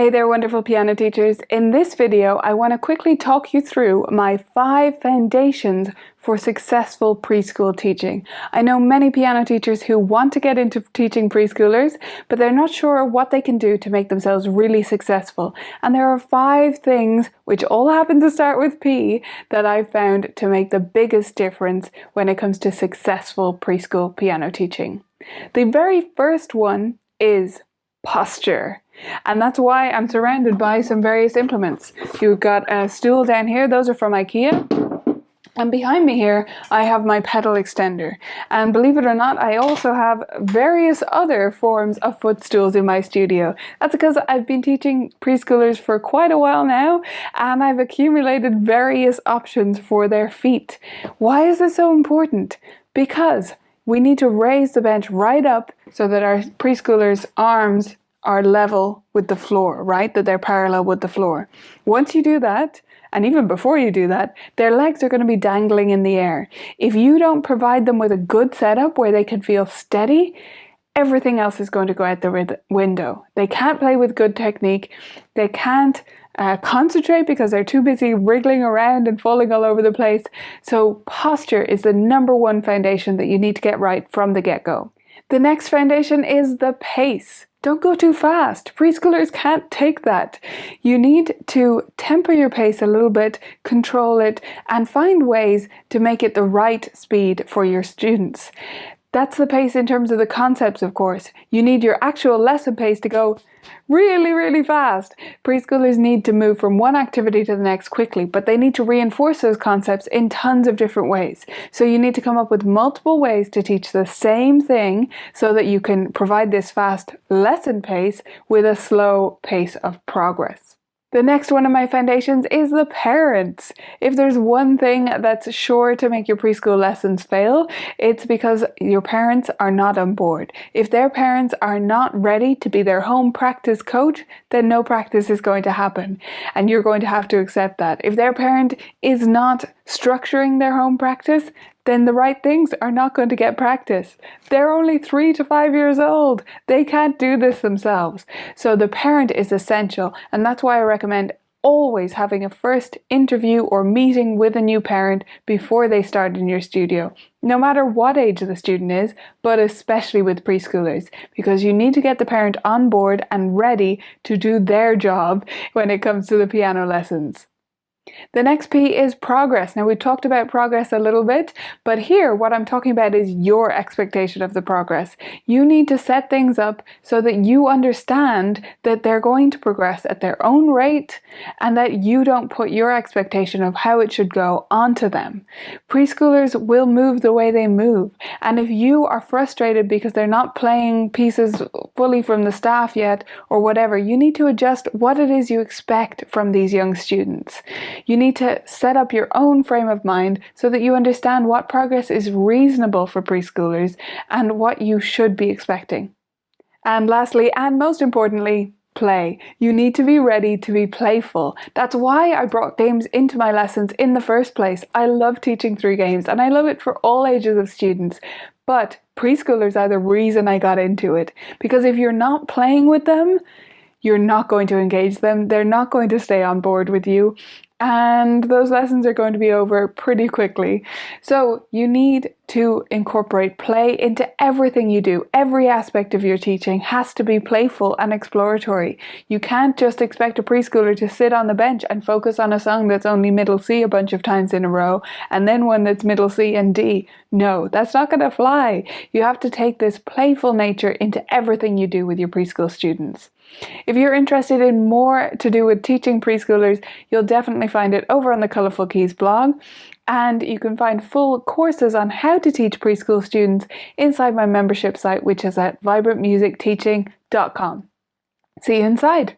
Hey there, wonderful piano teachers. In this video, I want to quickly talk you through my 5 foundations for successful preschool teaching. I know many piano teachers who want to get into teaching preschoolers, but they're not sure what they can do to make themselves really successful. And there are 5 things, which all happen to start with P, that I've found to make the biggest difference when it comes to successful preschool piano teaching. The very first one is posture. And that's why I'm surrounded by some various implements. You've got a stool down here, those are from IKEA. And behind me here, I have my pedal extender. And believe it or not, I also have various other forms of footstools in my studio. That's because I've been teaching preschoolers for quite a while now, and I've accumulated various options for their feet. Why is this so important? Because we need to raise the bench right up so that our preschoolers' arms are level with the floor, right? That they're parallel with the floor. Once you do that, and even before you do that, their legs are going to be dangling in the air. If you don't provide them with a good setup where they can feel steady, everything else is going to go out the window. They can't play with good technique. They can't concentrate because they're too busy wriggling around and falling all over the place. So posture is the number one foundation that you need to get right from the get-go. The next foundation is the pace. Don't go too fast. Preschoolers can't take that. You need to temper your pace a little bit, control it, and find ways to make it the right speed for your students. That's the pace in terms of the concepts, of course. You need your actual lesson pace to go really, really fast. Preschoolers need to move from one activity to the next quickly, but they need to reinforce those concepts in tons of different ways. So you need to come up with multiple ways to teach the same thing so that you can provide this fast lesson pace with a slow pace of progress. The next one of my foundations is the parents. If there's one thing that's sure to make your preschool lessons fail, it's because your parents are not on board. If their parents are not ready to be their home practice coach, then no practice is going to happen. And you're going to have to accept that. If their parent is not structuring their home practice, then the right things are not going to get practice. They're only 3 to 5 years old. They can't do this themselves. So the parent is essential, and that's why I recommend always having a first interview or meeting with a new parent before they start in your studio, no matter what age the student is, but especially with preschoolers, because you need to get the parent on board and ready to do their job when it comes to the piano lessons. The next P is progress. Now, we talked about progress a little bit, but here what I'm talking about is your expectation of the progress. You need to set things up so that you understand that they're going to progress at their own rate and that you don't put your expectation of how it should go onto them. Preschoolers will move the way they move, and if you are frustrated because they're not playing pieces fully from the staff yet or whatever, you need to adjust what it is you expect from these young students. You need to set up your own frame of mind so that you understand what progress is reasonable for preschoolers and what you should be expecting. And lastly, and most importantly, play. You need to be ready to be playful. That's why I brought games into my lessons in the first place. I love teaching through games, and I love it for all ages of students. But preschoolers are the reason I got into it, because if you're not playing with them, you're not going to engage them. They're not going to stay on board with you. And those lessons are going to be over pretty quickly. So you need to incorporate play into everything you do. Every aspect of your teaching has to be playful and exploratory. You can't just expect a preschooler to sit on the bench and focus on a song that's only middle C a bunch of times in a row, and then one that's middle C and D. No, that's not going to fly. You have to take this playful nature into everything you do with your preschool students. If you're interested in more to do with teaching preschoolers, you'll definitely find it over on the Colourful Keys blog, and you can find full courses on how to teach preschool students inside my membership site, which is at vibrantmusicteaching.com. See you inside.